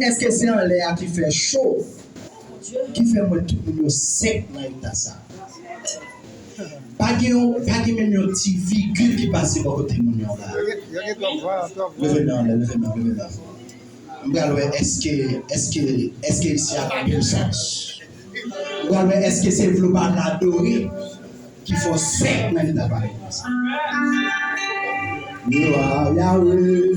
Est-ce que c'est un l'air qui fait chaud, qui fait moi tout le monde sec dans l'état ça? Pas de même un petit véhicule qui passe par côté de mon là. Levez-moi. Est-ce que ici a pas de sens? Est-ce que c'est vous pas l'adorer qui faut sec dans l'état pareil? You are Yahweh.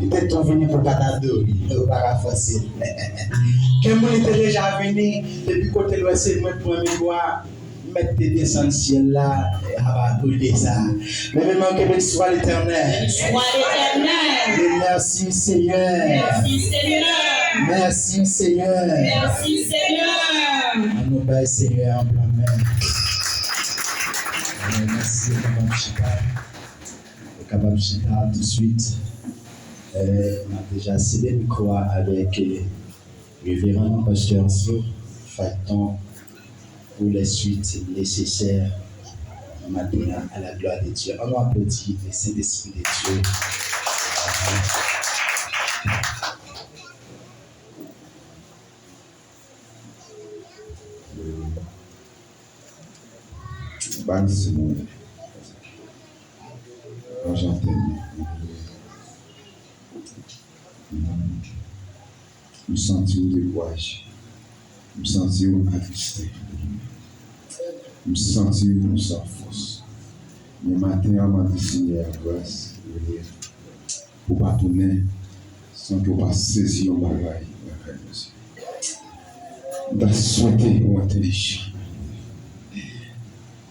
Peut-être venu pour Patado, pas facile. Quelqu'un était déjà venu depuis côté l'ouest, c'est moi pour mettre des essentiels là, à brûler ça. Mais même que soit l'Éternel. Soit l'Éternel. Merci Seigneur. Merci Seigneur. Merci Seigneur. Merci Seigneur. À nous bas Seigneur, amen. Merci Kabab Chita tout de suite. On a déjà cédé le micro avec révérend pasteur Sou. Fait-on pour les suites nécessaires maintenant à la gloire de Dieu. On applaudit le Saint-Esprit de Dieu. Bani Simon, Argentin, nous sentions le courage, nous sentions attristés, nous sentions sans force. Mais matin, on m'a désigné la grâce pour ne pas tourner sans que on saisir un bagage. Nous avons souhaité une intelligence.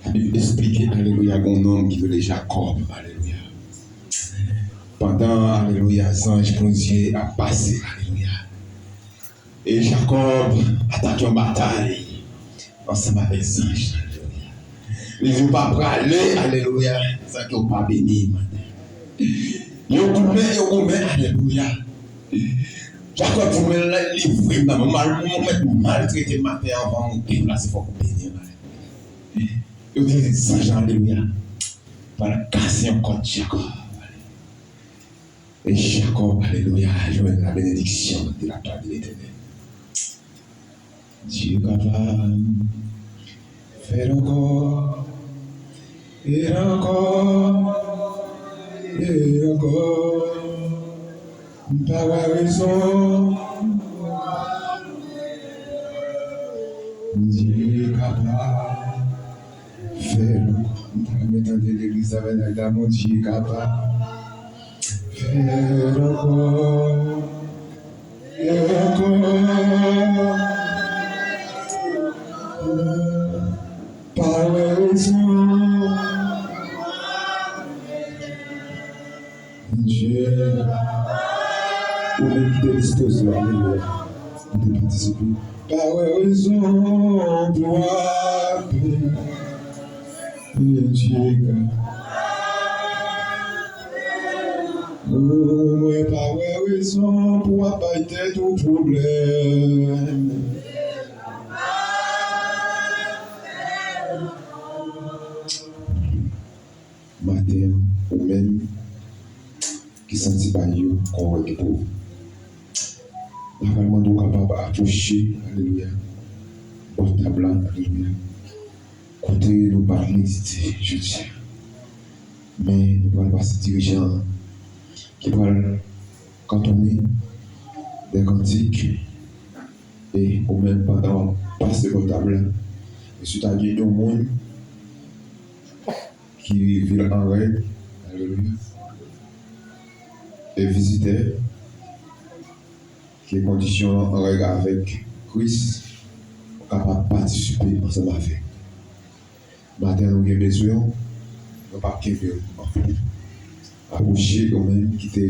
La Bible explique, alléluia, un homme qui veut Jacob, alléluia. Pendant, alléluia, l'ange bronzier a passé, alléluia. Et Jacob attaque en bataille ensemble avec les anges, alléluia. Ils ne vont pas praler, alléluia, sans qu'ils ne pas béni. Ils ont alléluia. Jacob, vous me livrez, vous maltraitez matin avant de déplacer, il faut que vous bénir. Ils disent les anges, alléluia, para casser encore Jacob. Et Jacob, alléluia, joue la bénédiction de la part de l'Éternel. Dieu capable, faire encore, et encore, et encore, pas raison. Dieu capable. Mettant de l'église avec la mon Dieu capable. Faire encore et encore. Par raison. Dieu. Ou même qui te dispose là, de participer. Par raison, gloire. Dieu, oh, pas raison pour abattre tout problème. petit baillot qu'on est pour. Normalement, nous sommes capables d'approcher, alléluia, portable, alléluia. Côté, nous pas méditer, je dis. Mais nous allons passer dirigeants qui doivent cantonner des cantiques et au même pendant passer portable. Et si tu as dit au monde qui vit en règle, alléluia, et visiteurs qui est condition en règle avec Christ, capable de participer ensemble avec. Matin, nous avons besoin, nous ne pouvons pas approcher quand même qui était